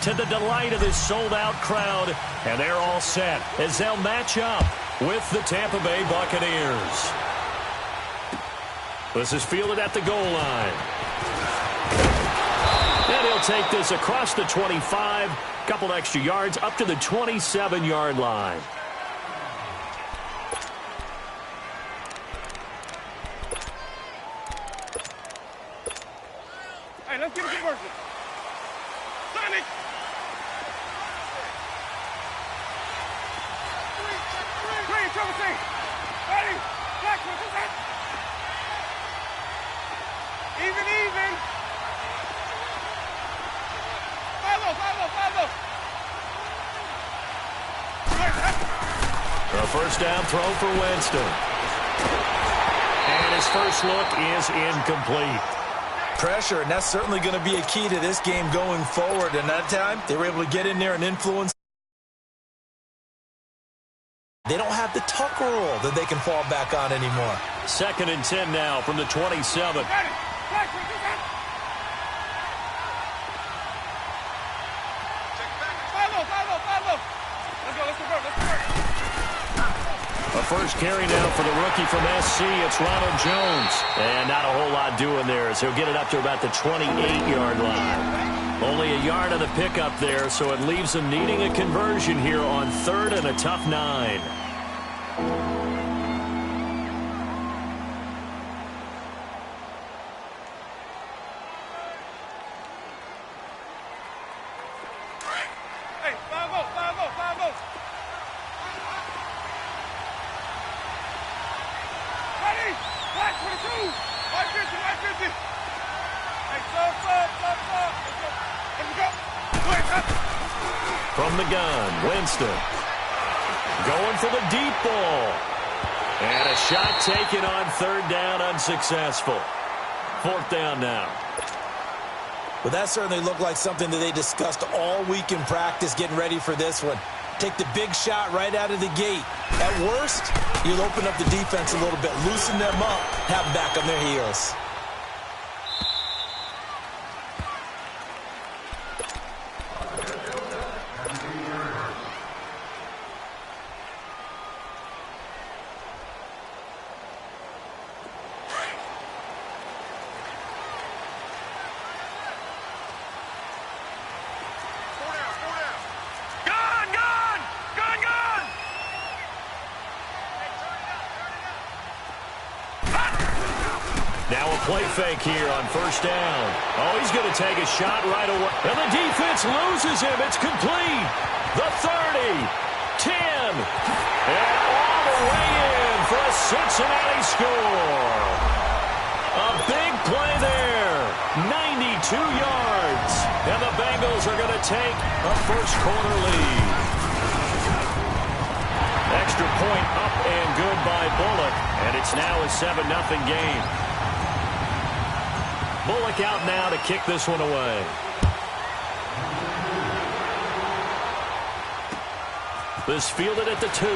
to the delight of this sold-out crowd. And they're all set as they'll match up with the Tampa Bay Buccaneers. This is fielded at the goal line. And he'll take this across the 25. Couple extra yards up to the 27-yard line. Hey, let's get a conversion. Sonic! Green, trouble team. Ready? Black, what's that? Even. Follow. A first down throw for Winston. And his first look is incomplete. Pressure, and that's certainly going to be a key to this game going forward. And that time, they were able to get in there and influence. They don't have the tuck rule that they can fall back on anymore. 2nd and 10 now from the 27. A first carry now for the rookie from SC. It's Ronald Jones. And not a whole lot doing there as he'll get it up to about the 28-yard line. Only a yard on the pickup there, so it leaves him needing a conversion here on 3rd and a tough 9. From the gun, Winston. Going for the deep ball. And a shot taken on 3rd down, unsuccessful. 4th down now. Well, that certainly looked like something that they discussed all week in practice getting ready for this one. Take the big shot right out of the gate. At worst, you'll open up the defense a little bit, loosen them up, have them back on their heels. Now a play fake here on 1st down. Oh, he's going to take a shot right away. And the defense loses him. It's complete. The 30, 10, and all the way in for a Cincinnati score. A big play there. 92 yards. And the Bengals are going to take a first-quarter lead. Extra point up and good by Bullock. And it's now a 7-0 game. Bullock out now to kick this one away. This fielded at the 2.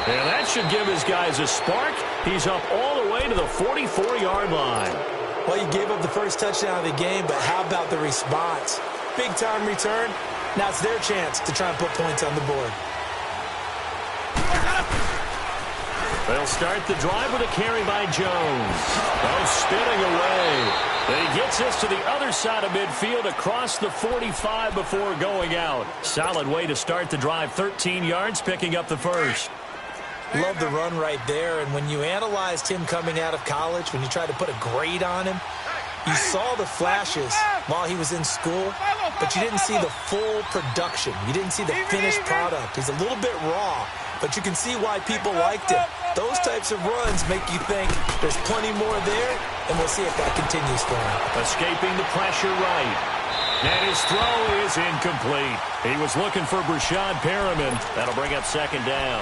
And that should give his guys a spark. He's up all the way to the 44-yard line. Well, you gave up the first touchdown of the game, but how about the response? Big-time return. Now it's their chance to try and put points on the board. They'll start the drive with a carry by Jones. Oh, spinning away. And he gets this to the other side of midfield across the 45 before going out. Solid way to start the drive. 13 yards, picking up the first. Love the run right there. And when you analyzed him coming out of college, when you tried to put a grade on him, you saw the flashes while he was in school, but you didn't see the full production. You didn't see the finished product. He's a little bit raw, but you can see why people liked him. Those types of runs make you think there's plenty more there, and we'll see if that continues for him. Escaping the pressure right. And his throw is incomplete. He was looking for Brashad Perriman. That'll bring up 2nd down.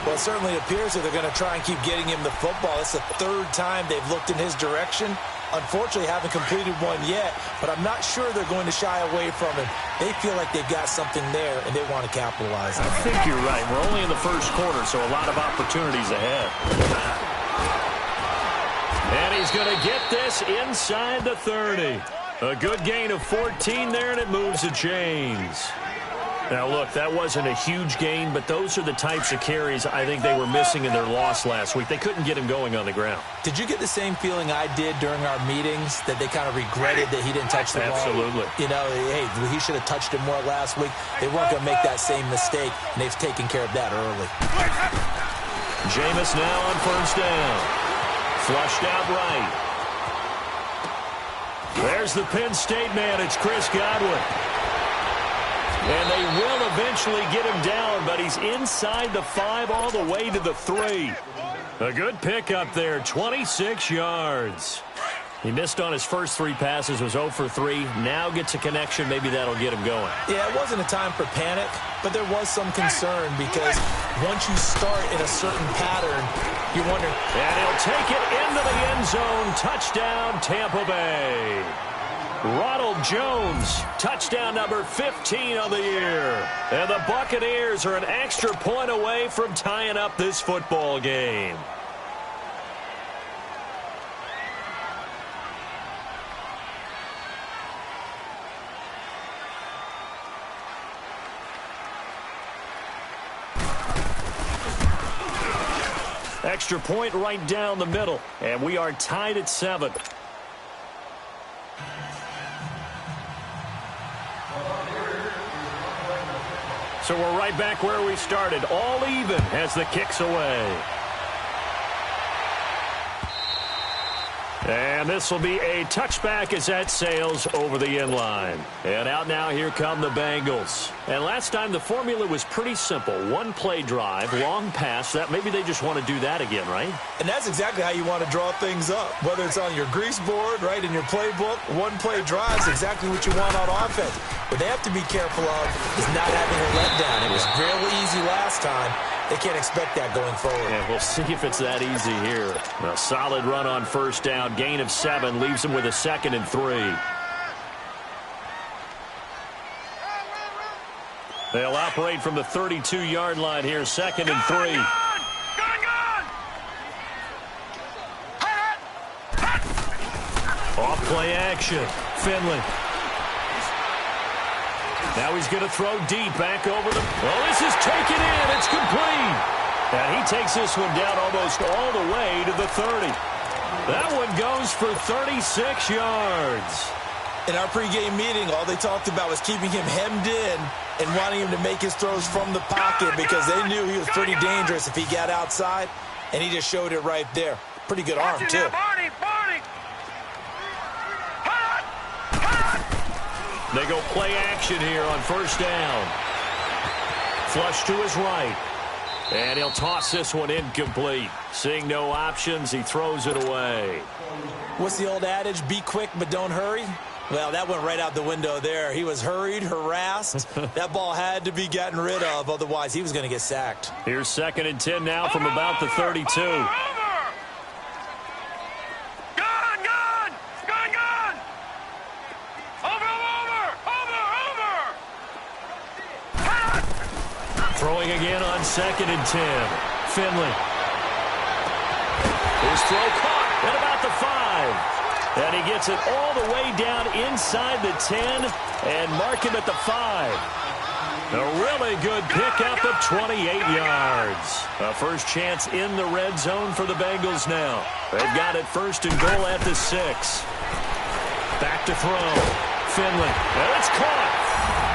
Well, it certainly appears that they're going to try and keep getting him the football. It's the 3rd time they've looked in his direction. Unfortunately, haven't completed one yet, but I'm not sure they're going to shy away from him. They feel like they've got something there, and they want to capitalize on it. I think you're right. We're only in the 1st quarter, so a lot of opportunities ahead. And he's going to get this inside the 30. A good gain of 14 there, and it moves the chains. Now, look, that wasn't a huge gain, but those are the types of carries I think they were missing in their loss last week. They couldn't get him going on the ground. Did you get the same feeling I did during our meetings, that they kind of regretted that he didn't touch the ball? Absolutely. You know, hey, he should have touched it more last week. They weren't going to make that same mistake, and they've taken care of that early. Jameis now on first down. Flushed out right. There's the Penn State man. It's Chris Godwin. And they will eventually get him down, but he's inside the 5 all the way to the 3. A good pickup there, 26 yards. He missed on his first 3 passes, was 0 for 3. Now gets a connection. Maybe that'll get him going. Yeah, it wasn't a time for panic, but there was some concern because once you start in a certain pattern, you're wondering. And he'll take it into the end zone. Touchdown, Tampa Bay. Ronald Jones, touchdown number 15 on the year. And the Buccaneers are an extra point away from tying up this football game. Extra point right down the middle, and we are tied at 7. So we're right back where we started, all even as the kick's away. And this will be a touchback as that sails over the end line. And out now, here come the Bengals. And last time the formula was pretty simple. 1 play drive, long pass. That maybe they just want to do that again, right? And that's exactly how you want to draw things up. Whether it's on your grease board, right, in your playbook, 1 play drive is exactly what you want on offense. What they have to be careful of is not having a letdown. It was real easy last time. They can't expect that going forward. Yeah, we'll see if it's that easy here. A solid run on first down. Gain of 7 leaves them with a 2nd and 3. They'll operate from the 32-yard line here. 2nd and 3. Off play action. Finley. Now he's going to throw deep back over the. Well, this is taken in. It's complete. And he takes this one down almost all the way to the 30. That one goes for 36 yards. In our pregame meeting, all they talked about was keeping him hemmed in and wanting him to make his throws from the pocket because they knew he was pretty dangerous if he got outside, and he just showed it right there. Pretty good arm, too. They go play action here on first down. Flush to his right. And he'll toss this one incomplete. Seeing no options, he throws it away. What's the old adage? Be quick, but don't hurry? Well, that went right out the window there. He was hurried, harassed. That ball had to be gotten rid of, otherwise he was going to get sacked. Here's 2nd and 10 now from about the 32. Throwing again on 2nd and 10. Finley. His throw caught at about the 5. And he gets it all the way down inside the 10 and mark him at the 5. A really good pickup of 28 yards. A first chance in the red zone for the Bengals now. They've got it 1st and goal at the 6. Back to throw. Finley. And it's caught.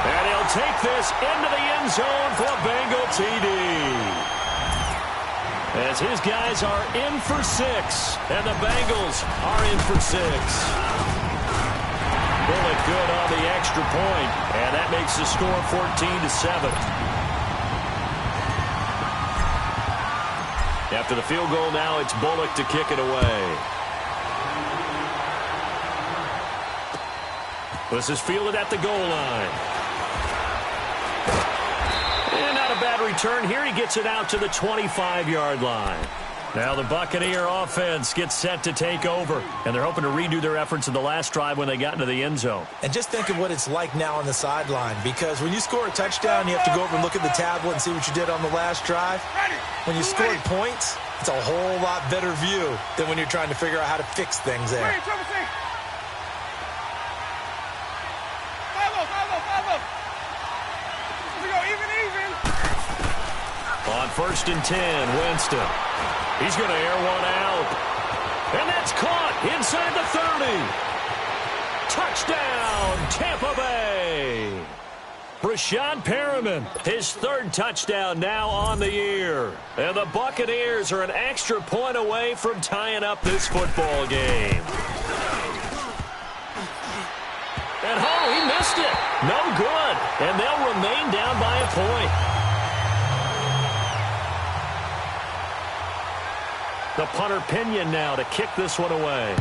And he'll take this into the end zone for a Bengal TD. As his guys are in for 6, and the Bengals are in for 6. Bullet good on the extra point, and that makes the score 14-7. After the field goal now, it's Bullock to kick it away. This is fielded at the goal line. And not a bad return here. He gets it out to the 25-yard line. Now the Buccaneer offense gets set to take over, and they're hoping to redo their efforts in the last drive when they got into the end zone. And just think of what it's like now on the sideline, because when you score a touchdown, you have to go over and look at the tablet and see what you did on the last drive. When you scored points, It's a whole lot better view than when you're trying to figure out how to fix things there. On 1st and 10, Winston. He's going to air one out. And that's caught inside the 30. Touchdown, Tampa Bay. Rashad Perriman, his 3rd touchdown now on the year. And the Buccaneers are an extra point away from tying up this football game. And he missed it. No good. And they'll remain down by a point. The punter Pinion now to kick this one away.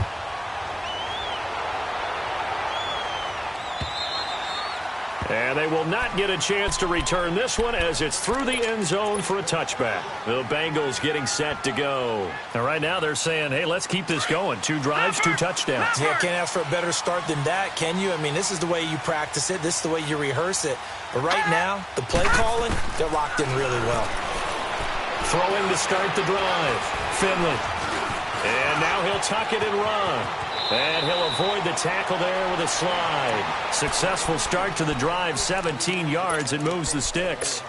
And they will not get a chance to return this one as it's through the end zone for a touchback. The Bengals getting set to go. And right now they're saying, hey, let's keep this going. 2 drives, 2 touchdowns. Yeah, can't ask for a better start than that, can you? I mean, this is the way you practice it. This is the way you rehearse it. But right now, the play calling, they're locked in really well. Throwing to start the drive. Finley. And now he'll tuck it and run. And he'll avoid the tackle there with a slide. Successful start to the drive, 17 yards, and moves the sticks.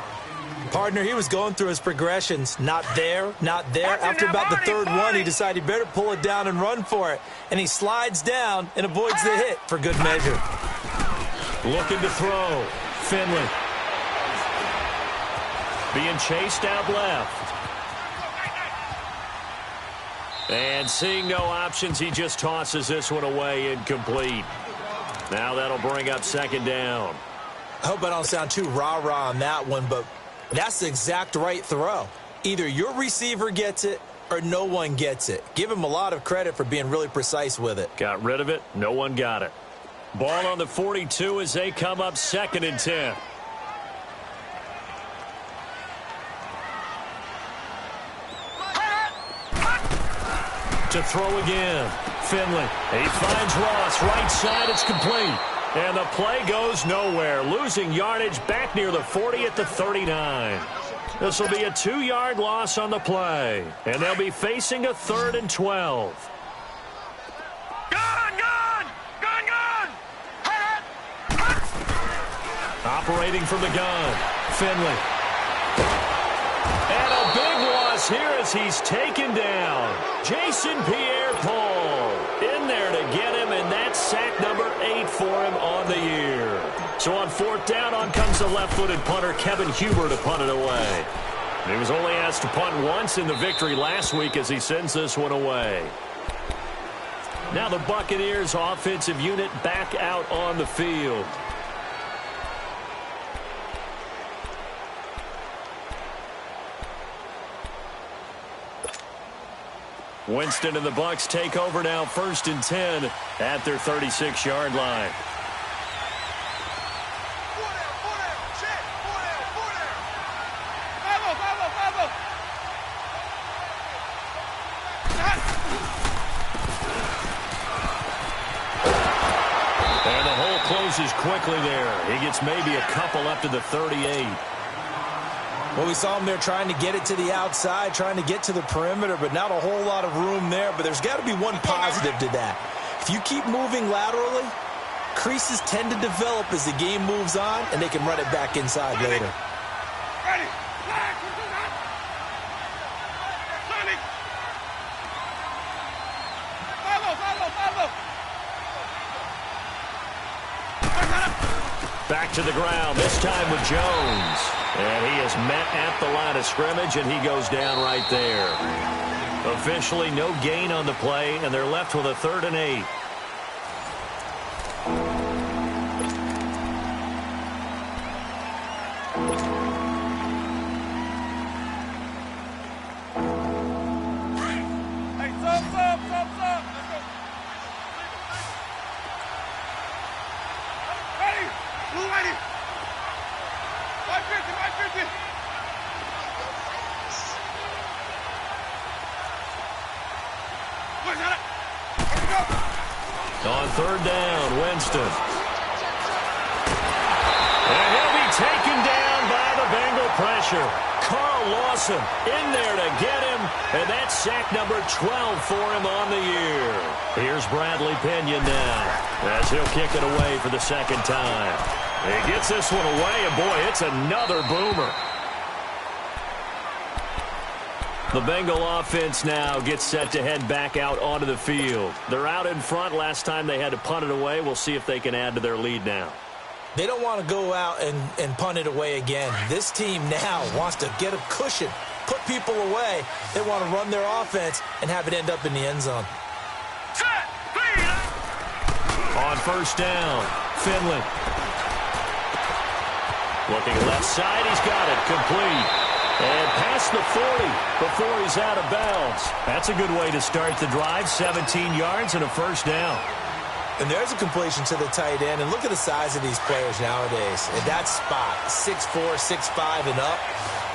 Partner, he was going through his progressions. Not there, not there. After about the 3rd one, he decided he better pull it down and run for it. And he slides down and avoids the hit for good measure. Looking to throw. Finley. Being chased out left. And seeing no options, he just tosses this one away incomplete. Now that'll bring up 2nd down. I hope I don't sound too rah-rah on that one, but that's the exact right throw. Either your receiver gets it or no one gets it. Give him a lot of credit for being really precise with it. Got rid of it. No one got it. Ball on the 42 as they come up 2nd and 10. To throw again. Finley. He finds Ross. Right side. It's complete. And the play goes nowhere. Losing yardage back near the 40 at the 39. This will be a 2-yard loss on the play. And they'll be facing a 3rd and 12. Operating from the gun. Finley. And a big loss here as he's taken down. Jason Pierre-Paul in there to get him, and that's sack number 8 for him on the year. So on 4th down, on comes the left-footed punter Kevin Huber to punt it away. He was only asked to punt once in the victory last week as he sends this one away. Now the Buccaneers offensive unit back out on the field. Winston and the Bucs take over now, 1st and 10 at their 36-yard line. And the hole closes quickly there. He gets maybe a couple up to the 38. Well, we saw him there trying to get it to the outside, trying to get to the perimeter, but not a whole lot of room there. But there's got to be one positive to that. If you keep moving laterally, creases tend to develop as the game moves on, and they can run it back inside later. Back to the ground, this time with Jones. And he is met at the line of scrimmage, and he goes down right there. Officially no gain on the play, and they're left with a 3rd and 8. On 3rd down, Winston. And he'll be taken down by the Bengal pressure. Carl Lawson in there to get him, and that's sack number 12 for him on the year. Here's Bradley Pinion now as he'll kick it away for the second time. He gets this one away, and boy, it's another boomer. The Bengal offense now gets set to head back out onto the field. They're out in front. Last time they had to punt it away. We'll see if they can add to their lead now. They don't want to go out and punt it away again. This team now wants to get a cushion, put people away. They want to run their offense and have it end up in the end zone. On first down, Finley. Looking left side, he's got it, complete. And past the 40 before he's out of bounds. That's a good way to start the drive, 17 yards and a first down. And there's a completion to the tight end. And look at the size of these players nowadays. At that spot, 6'4", 6'5", and up.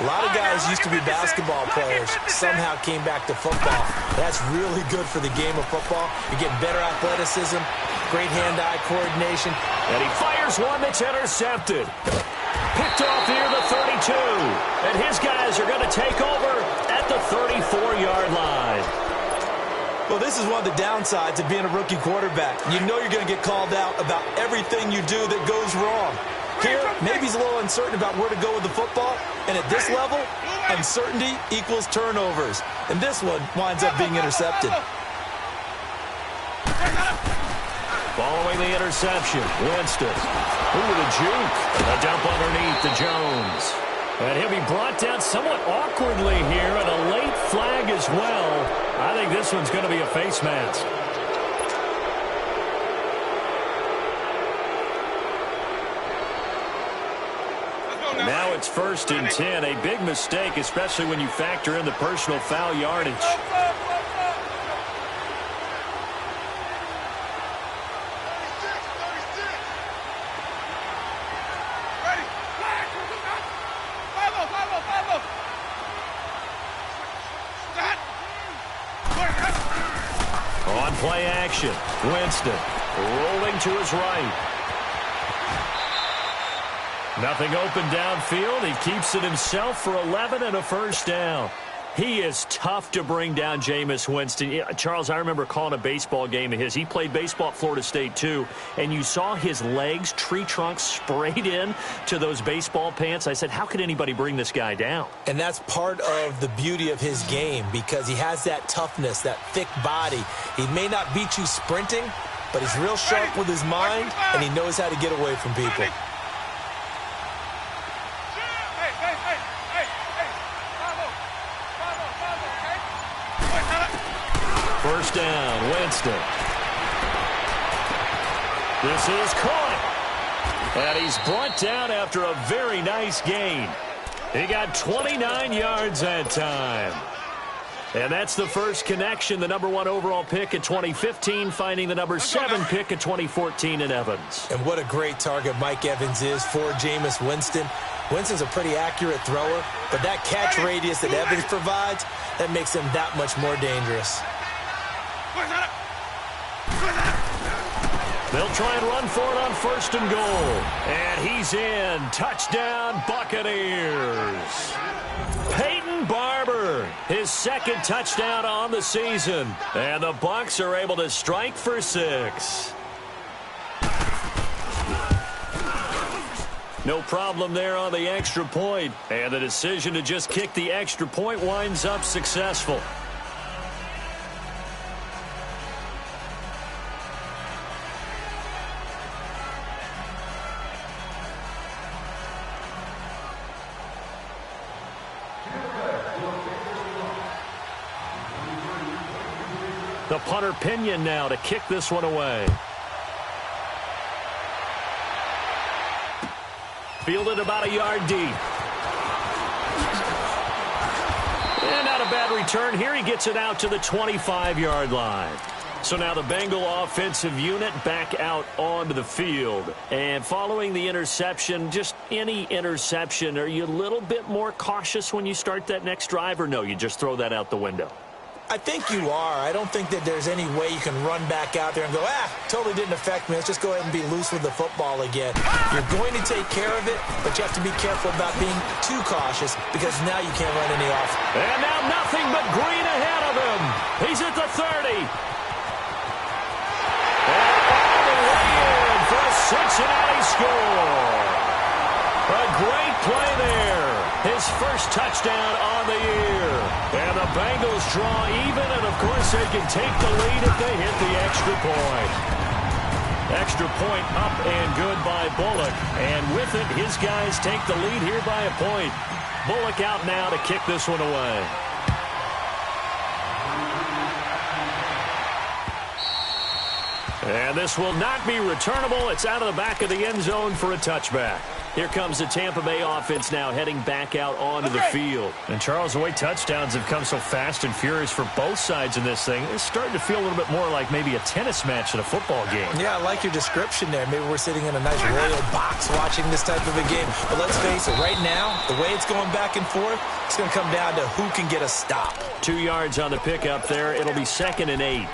A lot of guys used to be basketball players, somehow came back to football. That's really good for the game of football. You're getting better athleticism, great hand-eye coordination. And he fires one that's intercepted. Picked off near the 32. And his guys are going to take over at the 34-yard line. Well, this is one of the downsides of being a rookie quarterback. You know you're going to get called out about everything you do that goes wrong. Here, maybe he's a little uncertain about where to go with the football. And at this level, uncertainty equals turnovers. And this one winds up being intercepted. Following the interception, Winston. Ooh, the juke. A dump underneath to Jones. And he'll be brought down somewhat awkwardly here, and a late flag as well. I think this one's going to be a face mask. Now it's 1st and 10. A big mistake, especially when you factor in the personal foul yardage. On play action, Winston rolling to his right. Nothing open downfield. He keeps it himself for 11 and a first down. He is tough to bring down, Jameis Winston. Yeah, Charles, I remember calling a baseball game of his. He played baseball at Florida State, too, and you saw his legs, tree trunks sprayed in to those baseball pants. I said, how could anybody bring this guy down? And that's part of the beauty of his game because he has that toughness, that thick body. He may not beat you sprinting, but he's real sharp with his mind, and he knows how to get away from people. First down, Winston. This is caught. And he's brought down after a very nice gain. He got 29 yards that time. And that's the first connection, the number 1 overall pick in 2015, finding the number 7 pick in 2014 in Evans. And what a great target Mike Evans is for Jameis Winston. Winston's a pretty accurate thrower, but that catch radius that Evans provides, that makes him that much more dangerous. They'll try and run for it on 1st and goal. And he's in. Touchdown, Buccaneers. Peyton Barber, his 2nd touchdown on the season. And the Bucs are able to strike for 6. No problem there on the extra point. And the decision to just kick the extra point winds up successful. The punter Pinion now to kick this one away. Fielded about a yard deep. And not a bad return here. He gets it out to the 25-yard line. So now the Bengal offensive unit back out onto the field. And following the interception, just any interception, are you a little bit more cautious when you start that next drive, or no, you just throw that out the window? I think you are. I don't think that there's any way you can run back out there and go, totally didn't affect me. Let's just go ahead and be loose with the football again. You're going to take care of it, but you have to be careful about being too cautious because now you can't run any off. And now nothing but green ahead of him. He's at the 30. And all the way in for a Cincinnati score. A great play there. His first touchdown on the year. And the Bengals draw even, and of course they can take the lead if they hit the extra point. Extra point up and good by Bullock. And with it, his guys take the lead here by a point. Bullock out now to kick this one away. And this will not be returnable. It's out of the back of the end zone for a touchback. Here comes the Tampa Bay offense now heading back out onto the field. And, Charles, the way touchdowns have come so fast and furious for both sides in this thing, it's starting to feel a little bit more like maybe a tennis match than a football game. Yeah, I like your description there. Maybe we're sitting in a nice royal box watching this type of a game. But let's face it, right now, the way it's going back and forth, it's going to come down to who can get a stop. 2 yards on the pickup there. It'll be 2nd and 8.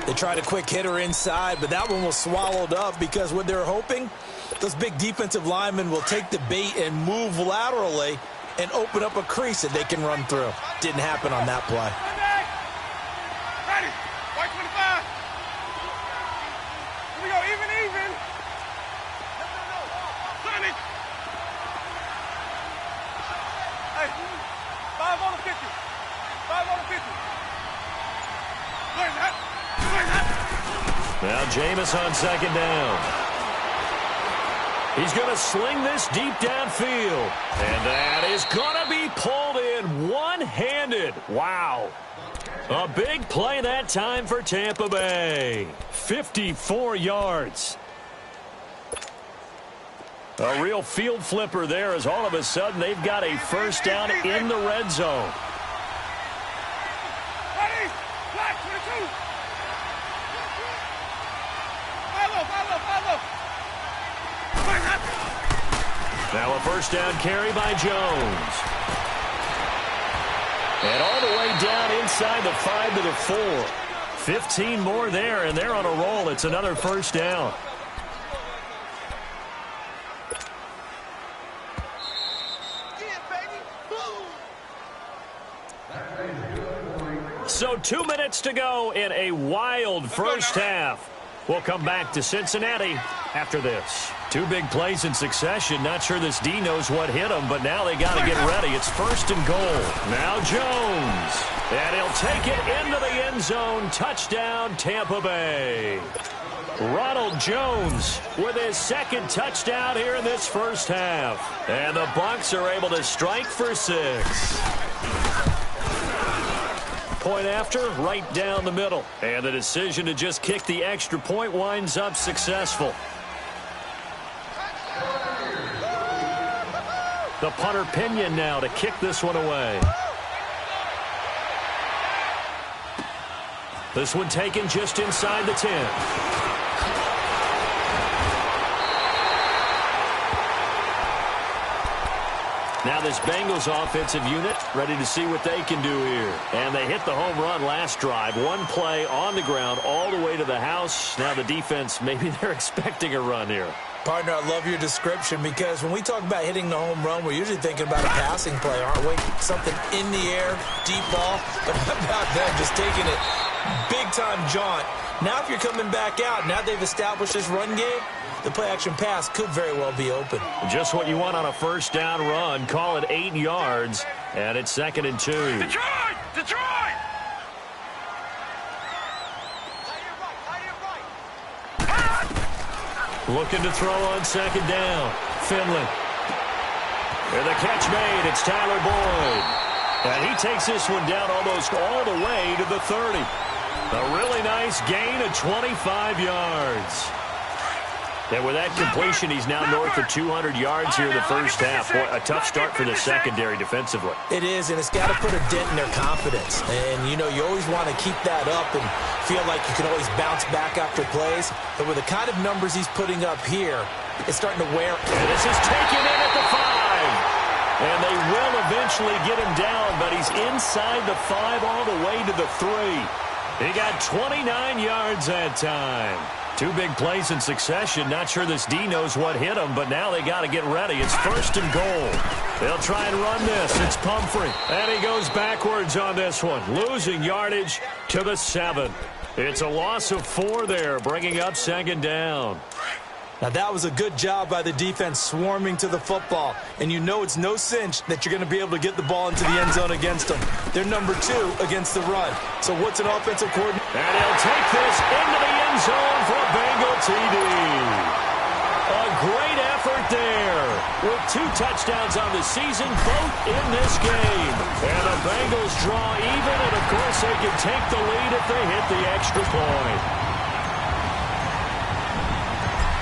They tried a quick hitter inside, but that one was swallowed up because what they're hoping, those big defensive linemen will take the bait and move laterally and open up a crease that they can run through. Didn't happen on that play. Ready. White 25. Here we go. Even. Sonny. Hey. 5 on the 50. 5 on the 50. Learn that. Now Jameis on 2nd down. He's going to sling this deep downfield. And that is going to be pulled in one-handed. Wow. A big play that time for Tampa Bay. 54 yards. A real field flipper there as all of a sudden they've got a first down in the red zone. Ready. Black 22. Follow. Now a first down carry by Jones. And all the way down inside the 5 to the 4. 15 more there, and they're on a roll. It's another first down. So 2 minutes to go in a wild first half. We'll come back to Cincinnati after this. 2 big plays in succession. Not sure this D knows what hit him, but now they got to get ready. It's 1st and goal. Now Jones. And he'll take it into the end zone. Touchdown, Tampa Bay. Ronald Jones with his 2nd touchdown here in this first half. And the Bucs are able to strike for 6. Point after, right down the middle. And the decision to just kick the extra point winds up successful. The punter Pinion now to kick this one away. This one taken just inside the 10. Now this Bengals offensive unit ready to see what they can do here. And they hit the home run last drive. 1 play on the ground all the way to the house. Now the defense, maybe they're expecting a run here. Partner, I love your description because when we talk about hitting the home run, we're usually thinking about a passing play, aren't we? Something in the air, deep ball. But how about them just taking it big-time jaunt? Now if you're coming back out, now they've established this run game, the play-action pass could very well be open. Just what you want on a first down run. Call it 8 yards, and it's 2nd and 2. Detroit! Looking to throw on 2nd down. Finley. And the catch made. It's Tyler Boyd. And he takes this one down almost all the way to the 30. A really nice gain of 25 yards. And with that completion, he's now north of 200 yards here in the first half. Boy, a tough start for the secondary defensively. It is, and it's got to put a dent in their confidence. And, you know, you always want to keep that up and feel like you can always bounce back after plays. But with the kind of numbers he's putting up here, it's starting to wear. And this is taken in at the 5. And they will eventually get him down, but he's inside the 5 all the way to the 3. He got 29 yards that time. 2 big plays in succession. Not sure this D knows what hit him, but now they got to get ready. It's 1st and goal. They'll try and run this. It's Pumphrey. And he goes backwards on this one, losing yardage to the 7. It's a loss of 4 there, bringing up 2nd down. Now, that was a good job by the defense swarming to the football. And you know it's no cinch that you're going to be able to get the ball into the end zone against them. They're number 2 against the run. So what's an offensive coordinator? And he'll take this into the end zone for a Bengal TD. A great effort there. With 2 touchdowns on the season, both in this game. And the Bengals draw even, and of course they can take the lead if they hit the extra point.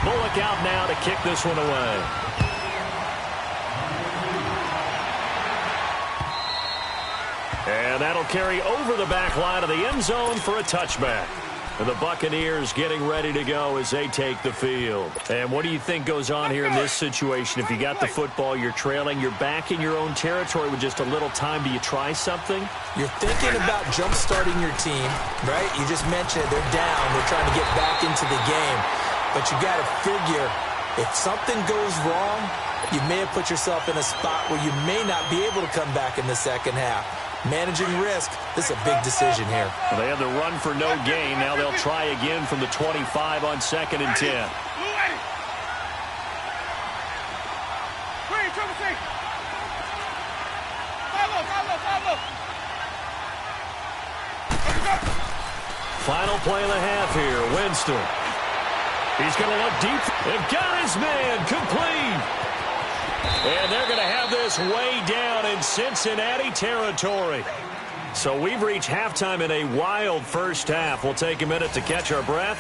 Bullock out now to kick this one away. And that'll carry over the back line of the end zone for a touchback. And the Buccaneers getting ready to go as they take the field. And what do you think goes on here in this situation? If you got the football, you're trailing, you're back in your own territory with just a little time. Do you try something? You're thinking about jump-starting your team, right? You just mentioned it. They're down. They're trying to get back into the game. But you got to figure, if something goes wrong, you may have put yourself in a spot where you may not be able to come back in the second half. Managing risk, this is a big decision here. Well, they had the run for no gain. Now they'll try again from the 25 on 2nd and 10. Final play of the half here, Winston. He's going to look deep. They've got his man complete. And they're going to have this way down in Cincinnati territory. So we've reached halftime in a wild first half. We'll take a minute to catch our breath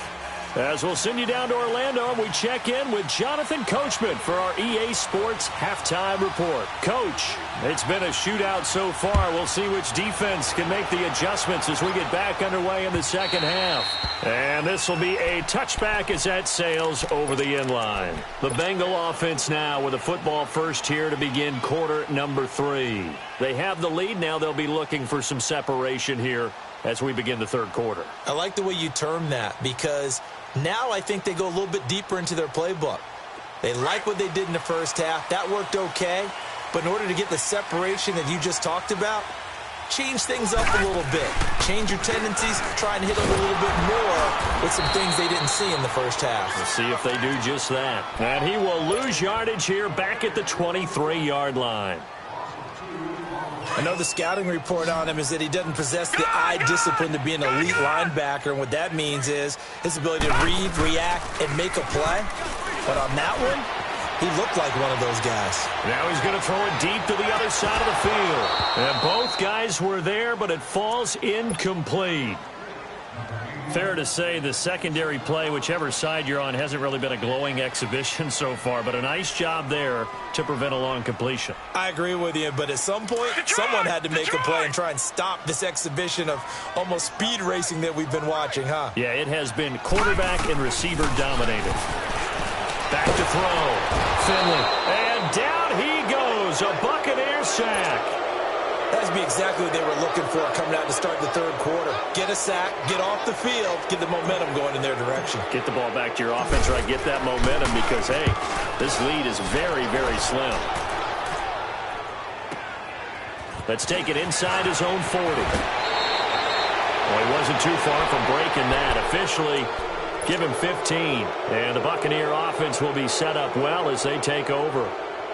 as we'll send you down to Orlando and we check in with Jonathan Coachman for our EA Sports Halftime Report. Coach, it's been a shootout so far. We'll see which defense can make the adjustments as we get back underway in the second half. And this will be a touchback as that sails over the end line. The Bengal offense now with a football first here to begin quarter number 3. They have the lead. Now they'll be looking for some separation here as we begin the third quarter. I like the way you term that because now I think they go a little bit deeper into their playbook. They like what they did in the first half. That worked okay. But in order to get the separation that you just talked about, change things up a little bit. Change your tendencies, try and hit them a little bit more with some things they didn't see in the first half. We'll see if they do just that. And he will lose yardage here back at the 23-yard line. I know the scouting report on him is that he doesn't possess the eye discipline to be an elite linebacker, and what that means is his ability to read, react, and make a play. But on that one, he looked like one of those guys. Now he's going to throw it deep to the other side of the field. And both guys were there, but it falls incomplete. Fair to say the secondary play, whichever side you're on, hasn't really been a glowing exhibition so far, but a nice job there to prevent a long completion. I agree with you, but at some point, someone had to make a play and try and stop this exhibition of almost speed racing that we've been watching, huh? Yeah, it has been quarterback and receiver dominated. Back to throw. Finley. And down he goes. A Buccaneer sack. That would be exactly what they were looking for coming out to start the third quarter. Get a sack, get off the field, get the momentum going in their direction. Get the ball back to your offense, right? Get that momentum because, hey, this lead is very, very slim. Let's take it inside his own 40. Well, he wasn't too far from breaking that. Officially, give him 15. And the Buccaneer offense will be set up well as they take over.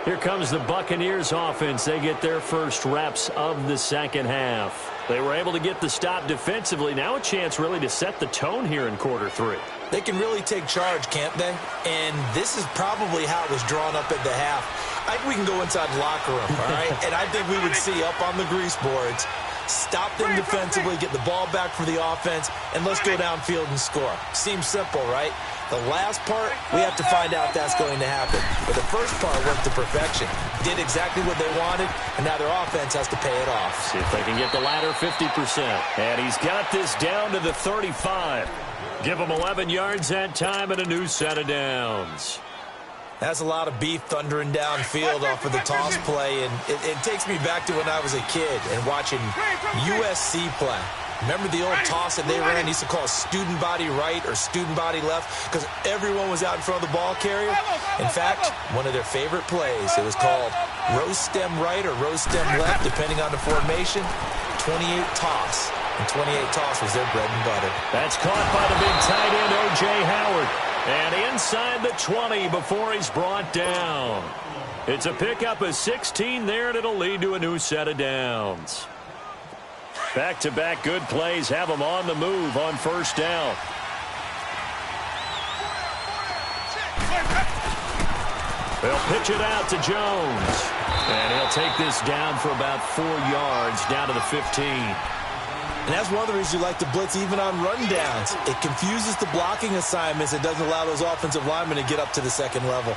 Here comes the Buccaneers offense. They get their first reps of the second half. They were able to get the stop defensively. Now a chance really to set the tone here in quarter 3. They can really take charge, can't they? And this is probably how it was drawn up at the half. I think we can go inside the locker room, all right? And I think we would see up on the grease boards, stop them defensively, get the ball back for the offense, and let's go downfield and score. Seems simple, right? The last part, we have to find out if that's going to happen. But the first part went to perfection. Did exactly what they wanted, and now their offense has to pay it off. See if they can get the latter 50%. And he's got this down to the 35. Give him 11 yards that time and a new set of downs. That's a lot of beef thundering downfield off of the toss play, and it takes me back to when I was a kid and watching USC play. Remember the old toss that they ran? Used to call student body right or student body left because everyone was out in front of the ball carrier. In fact, one of their favorite plays, it was called rose stem right or rose stem left, depending on the formation. 28 toss, and 28 toss was their bread and butter. That's caught by the big tight end, O.J. Howard. And inside the 20 before he's brought down. It's a pickup of 16 there, and it'll lead to a new set of downs. Back-to-back good plays have them on the move on first down. They'll pitch it out to Jones. And he'll take this down for about 4 yards, down to the 15. And that's one of the reasons you like to blitz even on rundowns. It confuses the blocking assignments. It doesn't allow those offensive linemen to get up to the second level.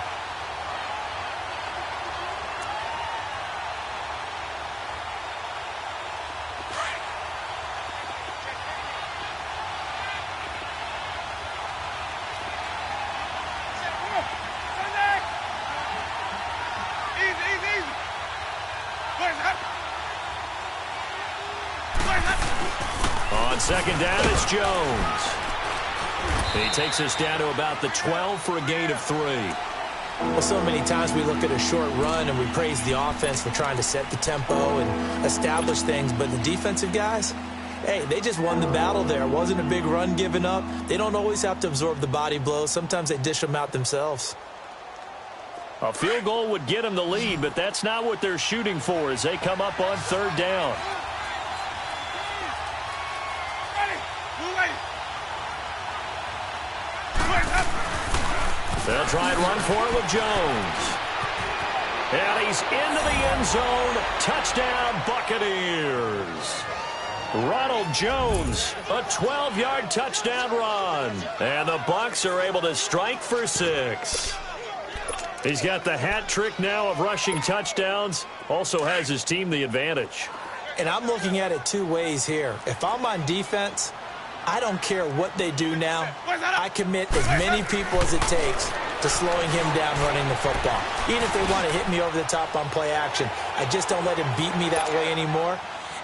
On second down, it's Jones. He takes us down to about the 12 for a gain of 3. Well, so many times we look at a short run and we praise the offense for trying to set the tempo and establish things, but the defensive guys, hey, they just won the battle there. It wasn't a big run given up. They don't always have to absorb the body blows. Sometimes they dish them out themselves. A field goal would get them the lead, but that's not what they're shooting for as they come up on third down. They'll try and run for it with Jones. And he's into the end zone. Touchdown, Buccaneers. Ronald Jones, a 12-yard touchdown run. And the Bucs are able to strike for 6. He's got the hat trick now of rushing touchdowns. Also has his team the advantage. And I'm looking at it two ways here. If I'm on defense, I don't care what they do now. I commit as many people as it takes to slowing him down running the football. Even if they want to hit me over the top on play action, I just don't let him beat me that way anymore.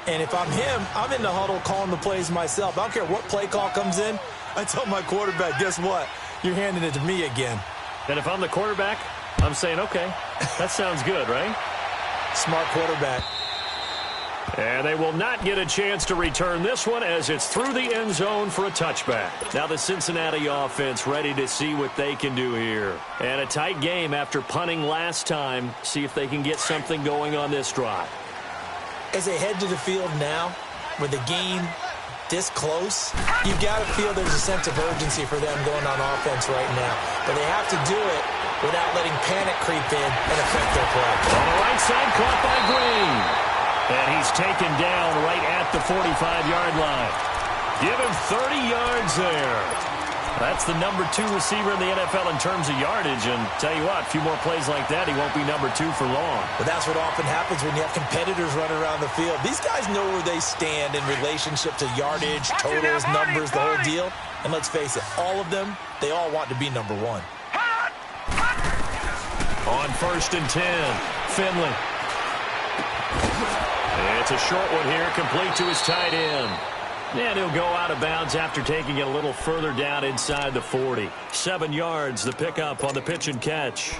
And if I'm him, I'm in the huddle calling the plays myself. I don't care what play call comes in. I tell my quarterback, guess what? You're handing it to me again. And if I'm the quarterback, I'm saying, okay, that sounds good, right? Smart quarterback. And they will not get a chance to return this one as it's through the end zone for a touchback. Now the Cincinnati offense ready to see what they can do here. And a tight game after punting last time. See if they can get something going on this drive. As they head to the field now, with the game this close, you've got to feel there's a sense of urgency for them going on offense right now. But they have to do it without letting panic creep in and affect their play. On the right side, caught by Green. And he's taken down right at the 45-yard line. Give him 30 yards there. That's the number 2 receiver in the NFL in terms of yardage. And tell you what, a few more plays like that, he won't be number 2 for long. But that's what often happens when you have competitors running around the field. These guys know where they stand in relationship to yardage, totals, numbers, the whole deal. And let's face it, all of them, they all want to be number 1. On first and 10, Finley. It's a short one here, complete to his tight end. And he'll go out of bounds after taking it a little further down inside the 40. 7 yards, the pickup on the pitch and catch.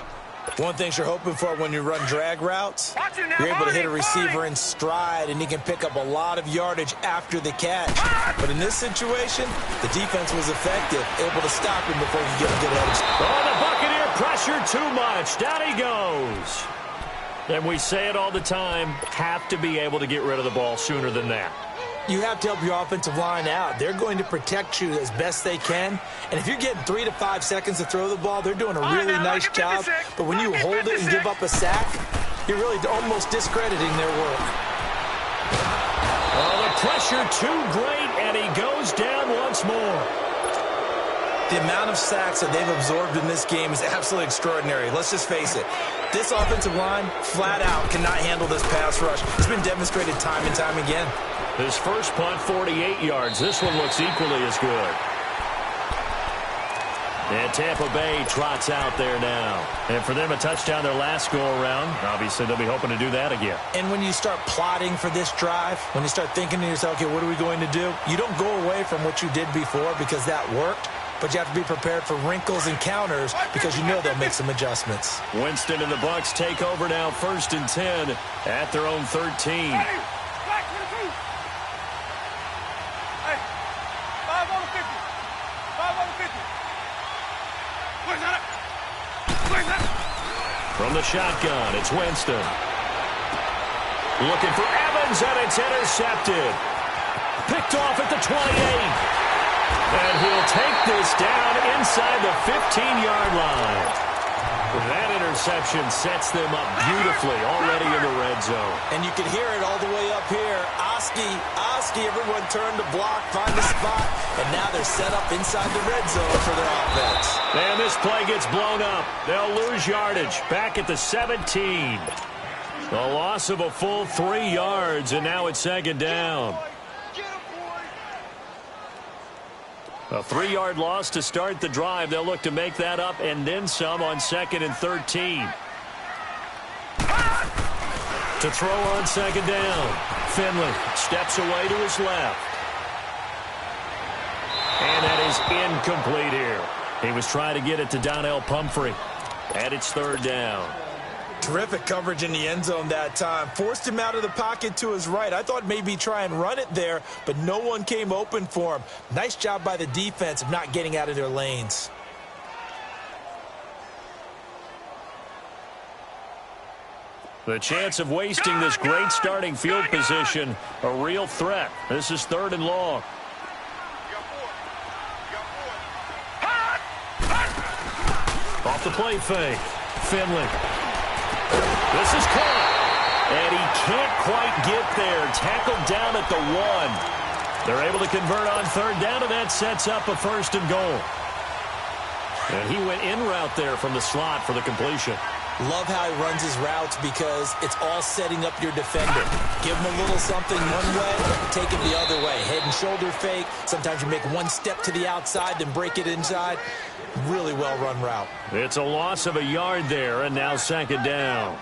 One thing you're hoping for when you run drag routes, you're able to hit a receiver in stride, and he can pick up a lot of yardage after the catch. But in this situation, the defense was effective, able to stop him before he could get a good edge. Oh, the Buccaneer pressure too much. Down he goes. And we say it all the time, have to be able to get rid of the ball sooner than that. You have to help your offensive line out. They're going to protect you as best they can. And if you're getting 3 to 5 seconds to throw the ball, they're doing a really nice job. But when you hold it and give up a sack, you're really almost discrediting their work. Oh, the pressure too great, and he goes down once more. The amount of sacks that they've absorbed in this game is absolutely extraordinary. Let's just face it. This offensive line, flat out, cannot handle this pass rush. It's been demonstrated time and time again. His first punt, 48 yards. This one looks equally as good. And Tampa Bay trots out there now. And for them, a touchdown their last go-around. Obviously, they'll be hoping to do that again. And when you start plotting for this drive, when you start thinking to yourself, okay, what are we going to do? You don't go away from what you did before because that worked, but you have to be prepared for wrinkles and counters because you know they'll make some adjustments. Winston and the Bucs take over now, 1st and 10 at their own 13. From the shotgun, it's Winston. Looking for Evans, and it's intercepted. Picked off at the 28. And he'll take this down inside the 15-yard line. That interception sets them up beautifully already in the red zone. And you can hear it all the way up here. Oski, everyone turned to block, find a spot, and now they're set up inside the red zone for their offense. And this play gets blown up. They'll lose yardage back at the 17. The loss of a full 3 yards, and now it's 2nd down. A 3-yard loss to start the drive. They'll look to make that up and then some on 2nd and 13. To throw on 2nd down. Finley steps away to his left. And that is incomplete here. He was trying to get it to Donnell Pumphrey. And it's 3rd down. Terrific coverage in the end zone that time. Forced him out of the pocket to his right. I thought maybe try and run it there, but no one came open for him. Nice job by the defense of not getting out of their lanes. The chance of wasting this great starting field position, a real threat. This is 3rd and long. Off the play fake. Finley. This is caught. And he can't quite get there. Tackled down at the 1. They're able to convert on 3rd down, and that sets up a 1st and goal. And he went in route there from the slot for the completion. Love how he runs his routes because it's all setting up your defender. Give him a little something one way, take it the other way. Head and shoulder fake. Sometimes you make one step to the outside, then break it inside. Really well-run route. It's a loss of a yard there, and now 2nd down.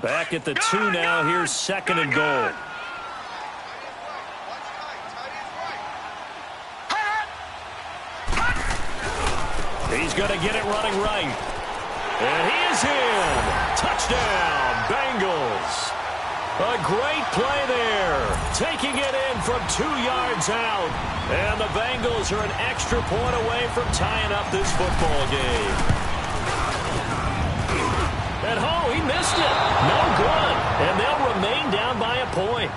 Back at the 2 now. Here's 2nd and goal. He's going to get it running right. And he is in. Touchdown, Bengals. A great play there. Taking it in from 2 yards out. And the Bengals are an extra point away from tying up this football game. And oh, he missed it. No good. And they'll remain down by a point.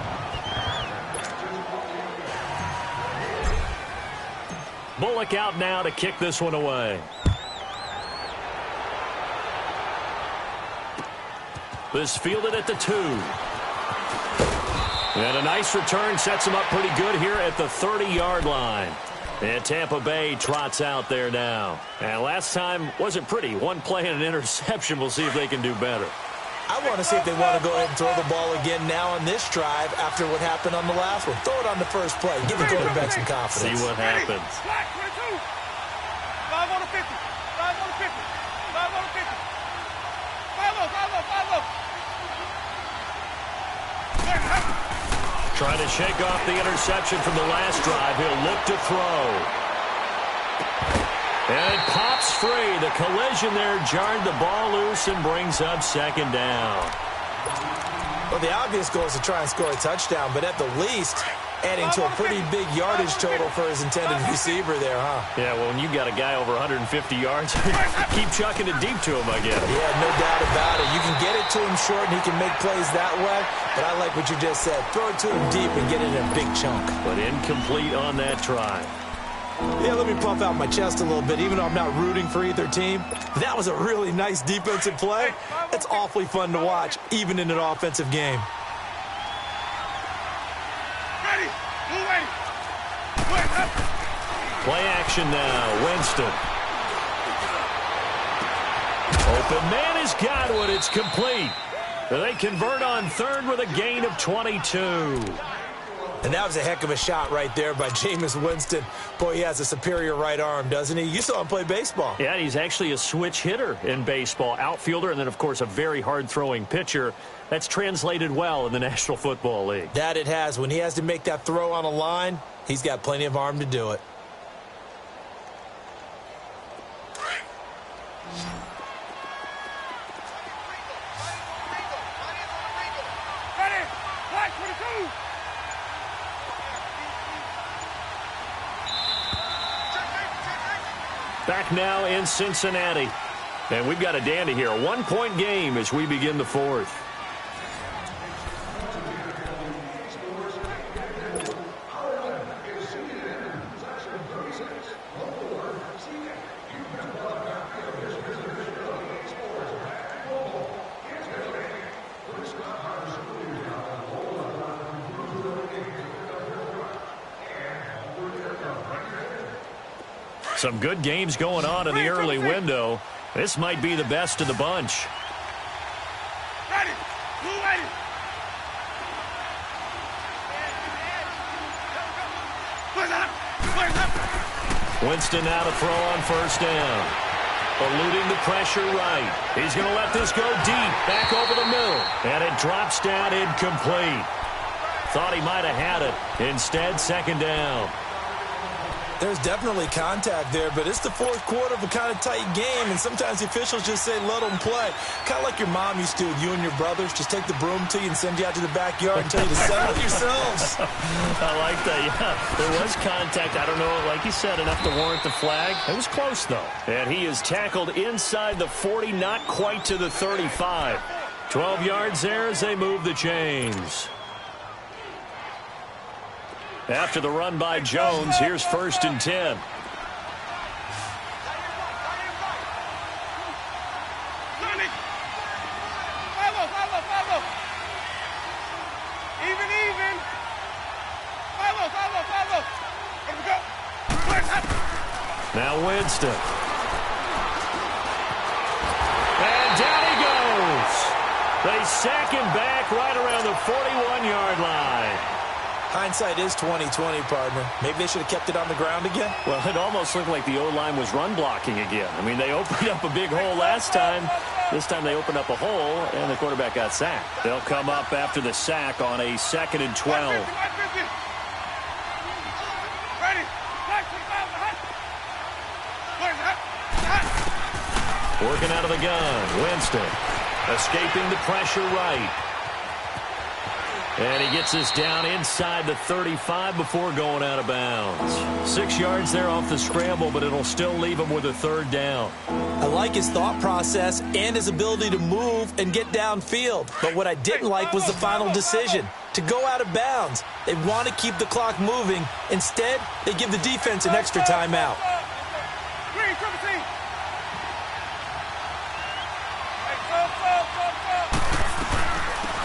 Bullock out now to kick this one away. This fielded at the 2. And a nice return sets him up pretty good here at the 30-yard line. And Tampa Bay trots out there now. And last time wasn't pretty. One play and an interception. We'll see if they can do better. I want to see if they want to go ahead and throw the ball again now on this drive after what happened on the last one. Throw it on the first play. Give the quarterback some confidence. See what happens. 5 on the 50. 5 on the 50. 5 on the 50. 5 low. Trying to shake off the interception from the last drive. He'll look to throw. And it pops free. The collision there jarred the ball loose and brings up 2nd down. Well, the obvious goal is to try and score a touchdown, but at the least, adding to a pretty big yardage total for his intended receiver there, huh? Yeah, well, when you've got a guy over 150 yards, keep chucking it deep to him, I guess. Yeah, no doubt about it. You can get it to him short, and he can make plays that way, but I like what you just said. Throw it to him deep and get it in a big chunk. But incomplete on that try. Yeah, let me puff out my chest a little bit, even though I'm not rooting for either team. That was a really nice defensive play. It's awfully fun to watch, even in an offensive game. Play action now. Winston. Open man has got one. It's complete. They convert on 3rd with a gain of 22. And that was a heck of a shot right there by Jameis Winston. Boy, he has a superior right arm, doesn't he? You saw him play baseball. Yeah, he's actually a switch hitter in baseball. Outfielder, and then, of course, a very hard-throwing pitcher. That's translated well in the National Football League. That it has. When he has to make that throw on a line, he's got plenty of arm to do it. Ready? Black 22. Back now in Cincinnati. And we've got a dandy here. A one-point game as we begin the fourth. Some good games going on in the early window. This might be the best of the bunch. Ready? Blue ready. Where's up? Where's up? Winston now to throw on first down. Eluding the pressure right. He's going to let this go deep. Back over the middle. And it drops down incomplete. Thought he might have had it. Instead, second down. There's definitely contact there, but it's the fourth quarter of a kind of tight game, and sometimes the officials just say, let them play. Kind of like your mom used to with you and your brothers. Just take the broom to you and send you out to the backyard and tell you to settle it yourselves. I like that, yeah. There was contact. I don't know, like you said, enough to warrant the flag. It was close, though. And he is tackled inside the 40, not quite to the 35. 12 yards there as they move the chains. After the run by Jones, here's 1st and 10. Follow. Even. Follow. Here we go. Where's up? Now Winston. And down he goes. They sack him back right around the 41-yard line. Hindsight is 20/20, partner. Maybe they should have kept it on the ground again. Well, it almost looked like the O-line was run blocking again. I mean, they opened up a big hole last time. This time they opened up a hole, and the quarterback got sacked. They'll come up after the sack on a 2nd and 12. Ready? Working out of the gun. Winston escaping the pressure right. And he gets us down inside the 35 before going out of bounds. 6 yards there off the scramble, but it'll still leave him with a 3rd down. I like his thought process and his ability to move and get downfield. But what I didn't like was the final decision, to go out of bounds. They want to keep the clock moving. Instead, they give the defense an extra timeout. Green, triple team.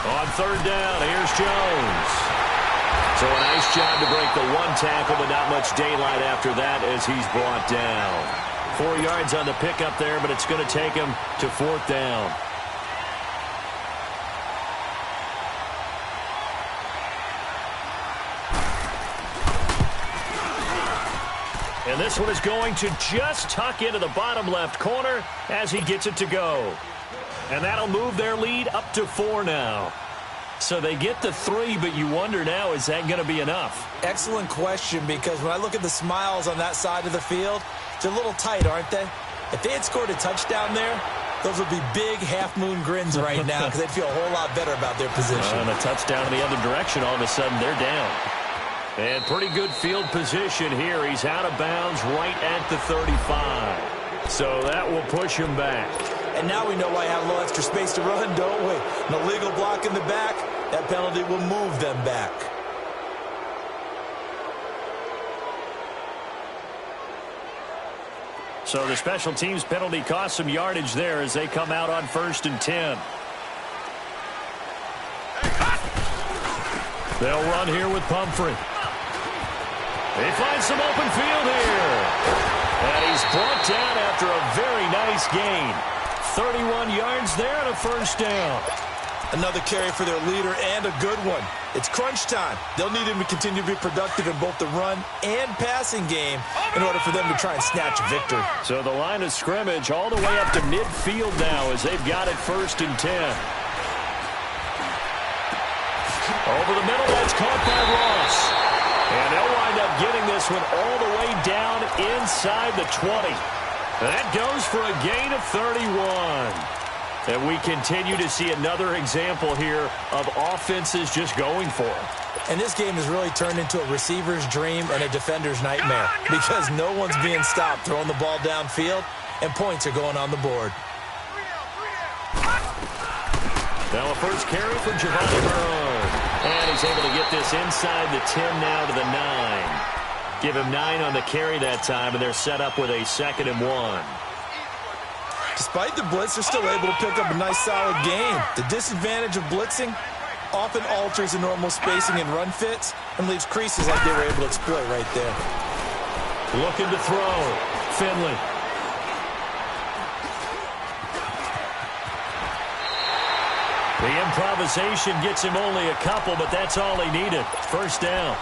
On 3rd down, here's Jones. So a nice job to break the one tackle, but not much daylight after that as he's brought down. 4 yards on the pickup there, but it's going to take him to 4th down. And this one is going to just tuck into the bottom left corner as he gets it to go. And that'll move their lead up to 4 now. So they get the 3, but you wonder now, is that going to be enough? Excellent question, because when I look at the smiles on that side of the field, they're a little tight, aren't they? If they had scored a touchdown there, those would be big half-moon grins right now because they'd feel a whole lot better about their position. And a touchdown in the other direction, all of a sudden they're down. And pretty good field position here. He's out of bounds right at the 35. So that will push him back. And now we know why I have a little extra space to run, don't we? An illegal block in the back, that penalty will move them back. So the special teams penalty cost some yardage there as they come out on 1st and 10. They'll run here with Pumphrey. They find some open field here. And he's brought down after a very nice gain. 31 yards there and a 1st down. Another carry for their leader and a good one. It's crunch time. They'll need him to continue to be productive in both the run and passing game in order for them to try and snatch a victory. So the line of scrimmage all the way up to midfield now as they've got it 1st and 10. Over the middle, that's caught by Ross. And they'll wind up getting this one all the way down inside the 20. That goes for a gain of 31. And we continue to see another example here of offenses just going for it. And this game has really turned into a receiver's dream and a defender's nightmare because no one's being stopped throwing the ball downfield, and points are going on the board. Now a first carry for Giovanni Bernard. And he's able to get this inside the 10 now to the 9. Give him 9 on the carry that time, and they're set up with a 2nd and 1. Despite the blitz, they're still able to pick up a nice, solid gain. The disadvantage of blitzing often alters the normal spacing and run fits and leaves creases like they were able to exploit right there. Looking to throw. Finley. The improvisation gets him only a couple, but that's all he needed. First down.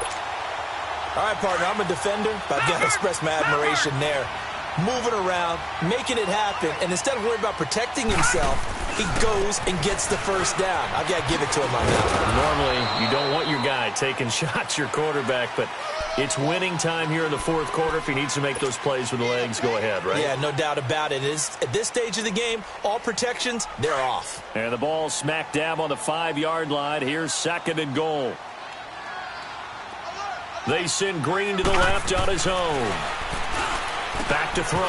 All right, partner, I'm a defender, but I've got to express my admiration there. Moving around, making it happen, and instead of worrying about protecting himself, he goes and gets the first down. I've got to give it to him on that one. Normally, you don't want your guy taking shots, your quarterback, but it's winning time here in the 4th quarter. If he needs to make those plays with the legs, go ahead, right? Yeah, no doubt about it. At this stage of the game, all protections, they're off. And the ball smack dab on the 5-yard line. Here's 2nd and goal. They send Green to the left on his own. Back to throw.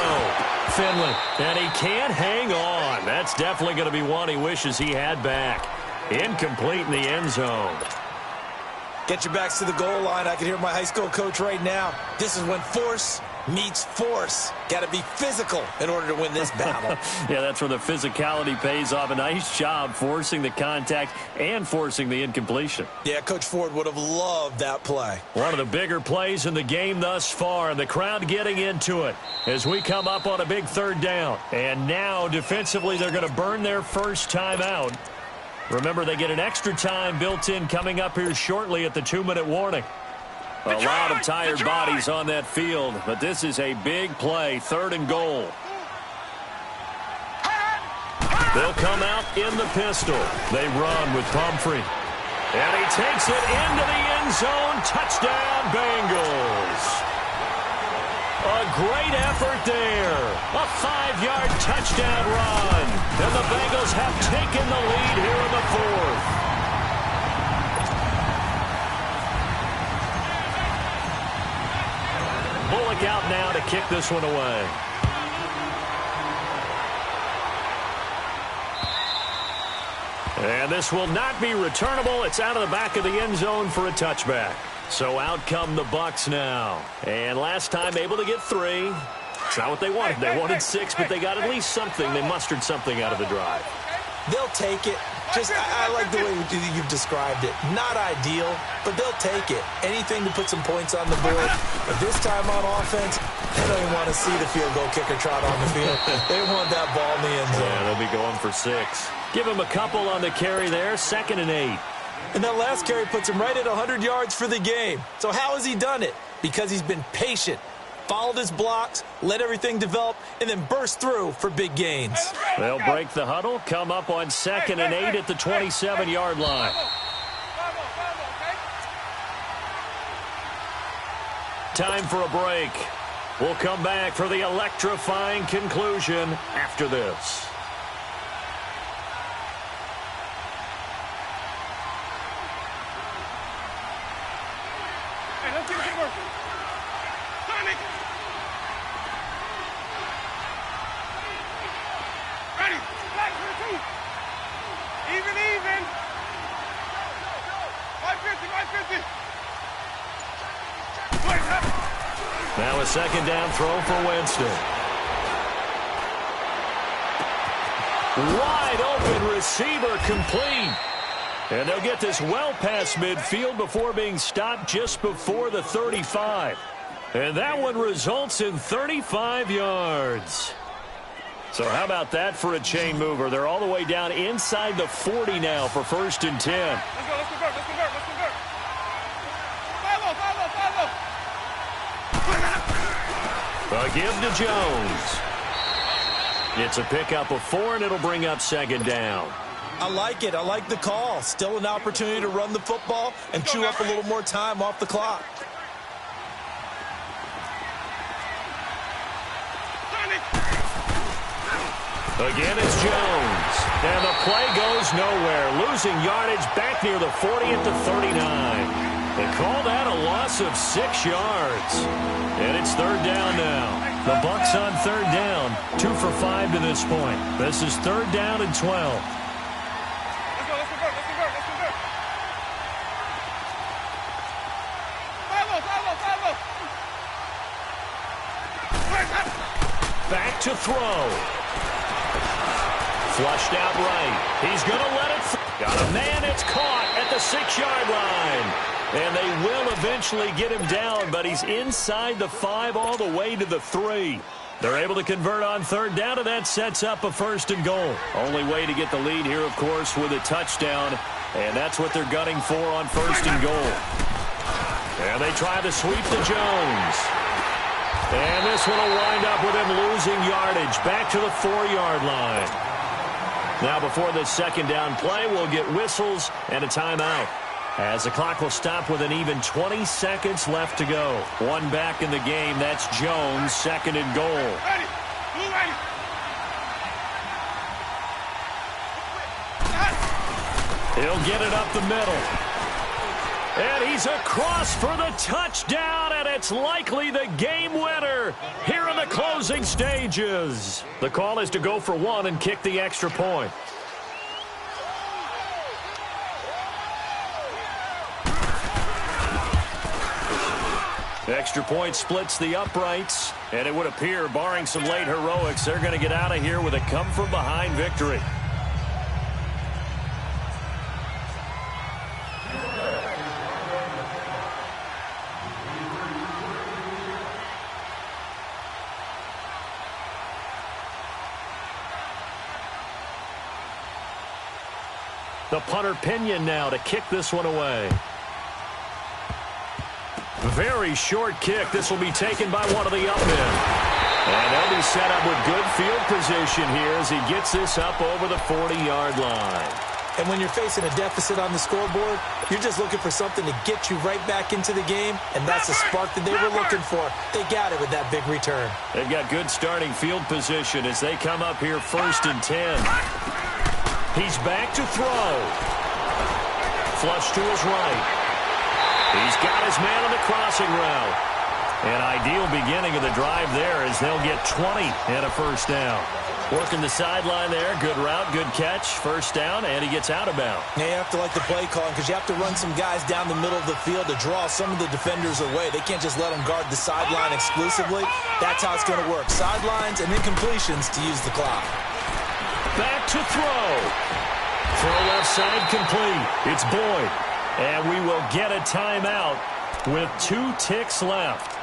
Finley. And he can't hang on. That's definitely going to be one he wishes he had back. Incomplete in the end zone. Get your backs to the goal line. I can hear my high school coach right now. This is when force meets force. Got to be physical in order to win this battle. Yeah, that's where the physicality pays off. A nice job forcing the contact and forcing the incompletion. Yeah, Coach Ford would have loved that play. One of the bigger plays in the game thus far, and the crowd getting into it as we come up on a big 3rd down. And now, defensively, they're going to burn their first time out. Remember, they get an extra time built in coming up here shortly at the 2-minute warning. A lot of tired bodies on that field, but this is a big play, 3rd and goal. They'll come out in the pistol. They run with Pumphrey. And he takes it into the end zone. Touchdown, Bengals. A great effort there. A 5-yard touchdown run. And the Bengals have taken the lead here in the 4th. Bullock out now to kick this one away. And this will not be returnable. It's out of the back of the end zone for a touchback. So out come the Bucs now. And last time able to get 3. It's not what they wanted. They wanted 6, but they got at least something. They mustered something out of the drive. They'll take it. I like the way you've described it. Not ideal, but they'll take it. Anything to put some points on the board. But this time on offense, they don't even want to see the field goal kicker trot on the field. They want that ball in the end zone. Yeah, they'll be going for 6. Give him a couple on the carry there. 2nd and 8. And that last carry puts him right at 100 yards for the game. So how has he done it? Because he's been patient, followed his blocks, let everything develop, and then burst through for big gains. They'll break the huddle, come up on 2nd and 8 at the 27-yard line. Time for a break. We'll come back for the electrifying conclusion after this. Hey, let's get it working. Sonic. Ready. Back to the 2. Even. 550. Now a 2nd down throw for Winston. Wide open receiver complete. And they'll get this well past midfield before being stopped just before the 35. And that one results in 35 yards. So how about that for a chain mover? They're all the way down inside the 40 now for 1st and 10. Let's go, let's convert, let's convert, let's convert. Follow. A give to Jones. It's a pickup of 4, and it'll bring up 2nd down. I like it. I like the call. Still an opportunity to run the football and chew up a little more time off the clock. Again, it's Jones. And the play goes nowhere. Losing yardage back near the 40 at the 39. They call that a loss of 6 yards. And it's 3rd down now. The Bucs on 3rd down. 2 for 5 to this point. This is 3rd down and 12. Let's go, let's convert, let's convert, let's convert. Follow. Back to throw. Flushed out right. He's going to let it. Got a man. It's caught at the 6-yard line. And they will eventually get him down, but he's inside the 5 all the way to the 3. They're able to convert on 3rd down, and that sets up a 1st and goal. Only way to get the lead here, of course, with a touchdown. And that's what they're gunning for on 1st and goal. And they try to sweep to Jones. And this one will wind up with him losing yardage back to the 4-yard line. Now, before this 2nd down play, we'll get whistles and a timeout, as the clock will stop with an even 20 seconds left to go. One back in the game. That's Jones, 2nd and goal. Ready. Blue ready. He'll get it up the middle. And he's across for the touchdown, and it's likely the game winner here in the closing stages. The call is to go for 1 and kick the extra point. Extra point splits the uprights, and it would appear, barring some late heroics, they're going to get out of here with a come-from-behind victory. The punter Pinion now to kick this one away. Very short kick. This will be taken by one of the up men. And they'll be set up with good field position here as he gets this up over the 40-yard line. And when you're facing a deficit on the scoreboard, you're just looking for something to get you right back into the game, and that's the spark that they were looking for. They got it with that big return. They've got good starting field position as they come up here 1st and 10. He's back to throw. Flush to his right. He's got his man on the crossing route. An ideal beginning of the drive there as they'll get 20 and a 1st down. Working the sideline there. Good route, good catch. 1st down, and he gets out of bounds. Now you have to like the play calling because you have to run some guys down the middle of the field to draw some of the defenders away. They can't just let them guard the sideline exclusively. That's how it's going to work. Sidelines and then completions to use the clock. Back to throw. Throw left side complete. It's Boyd. And we will get a timeout with 2 ticks left.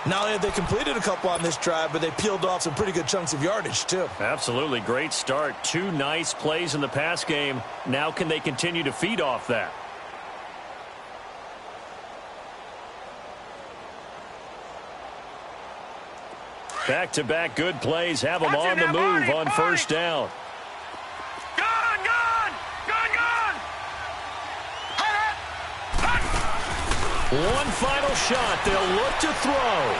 Not only have they completed a couple on this drive, but they peeled off some pretty good chunks of yardage, too. Absolutely. Great start. 2 nice plays in the pass game. Now can they continue to feed off that? Back-to-back good plays have them on the move on 1st down. One final shot. They'll look to throw.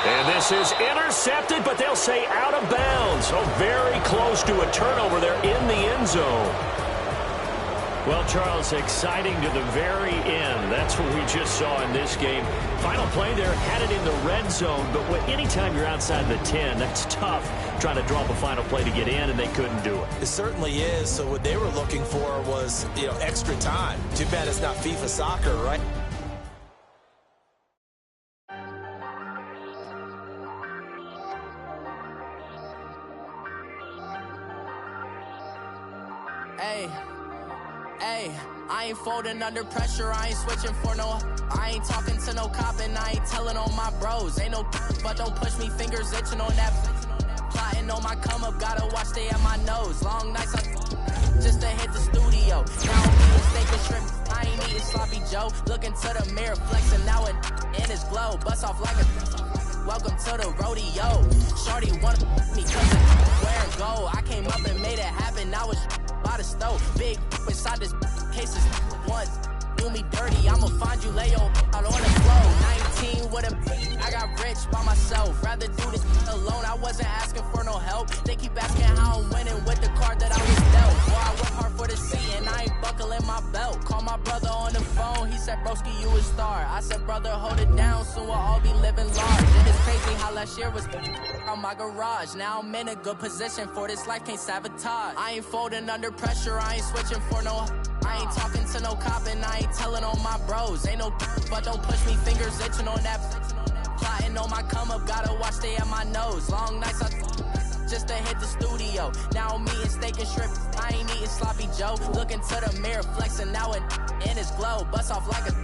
And this is intercepted, but they'll say out of bounds. So very close to a turnover there in the end zone. Well, Charles, exciting to the very end. That's what we just saw in this game. Final play there, had it in the red zone, but anytime you're outside the 10, that's tough trying to drop a final play to get in, and they couldn't do it. It certainly is. So what they were looking for was, extra time. Too bad it's not FIFA soccer, right? Hey, I ain't folding under pressure, I ain't switching for no. I ain't talking to no cop and I ain't telling on my bros. Ain't no but don't push me, fingers itching on that. Plotting on my come up, gotta watch stay at my nose. Long nights just to hit the studio. Now I'm eating steak and shrimp, I ain't eating sloppy Joe. Looking to the mirror, flexing now and in his glow. Bust off like a welcome to the rodeo. Shorty wanna me cause of wearing gold. I came up and made it happen, I was by the stove. Big inside this case is once. Do me dirty, I'ma find you, lay your out on the floor. 19 with a I got rich by myself. Rather do this alone, I wasn't asking for no help. They keep asking how I'm winning with the card that I was dealt. Boy, I work hard for the C and I ain't buckling my belt. Call my brother on the phone, he said, broski, you a star. I said, brother, hold it down, soon we'll all be living large. And it's crazy how last year was on my garage. Now I'm in a good position for this life, can't sabotage. I ain't folding under pressure, I ain't switching for no. I ain't talking to no cop and I ain't telling on my bros. Ain't no but don't push me, fingers itching on that. Plotting on my come up, gotta watch stay at my nose. Long nights just to hit the studio. Now I'm eating steak and shrimp, I ain't eating sloppy Joe. Looking to the mirror, flexing now and in his glow. Bust off like a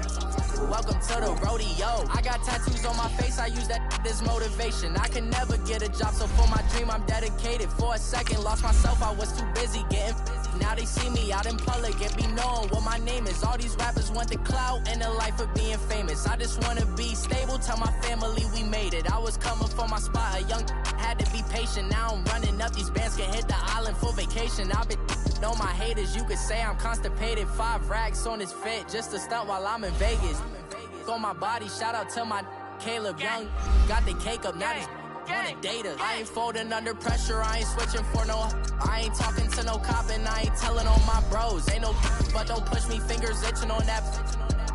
welcome to the rodeo. I got tattoos on my face, I use that as motivation. I can never get a job, so for my dream I'm dedicated. For a second, lost myself, I was too busy getting. Now they see me out in public and be knowing what my name is. All these rappers want the clout and the life of being famous. I just wanna be stable, tell my family we made it. I was coming for my spot, a young had to be patient. Now I'm running up, these bands can hit the island for vacation. I've been on my haters, you could say I'm constipated. 5 racks on his fit, just to stunt while I'm in Vegas. On my body, shout out to my Caleb Young. Got the cake up, now wanna date us. I ain't folding under pressure, I ain't switching for no. I ain't talking to no cop and I ain't telling on my bros. Ain't no but don't push me, fingers itching on that.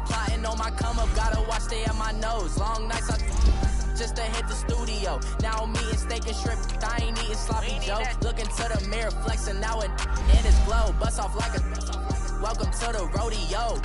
Plotting on my come up, gotta watch stay at my nose. Long nights just to hit the studio. Now I'm eating steak and shrimp, I ain't eating sloppy Joe. Looking to the mirror, flexing now and in his glow. Bust off like a welcome to the rodeo.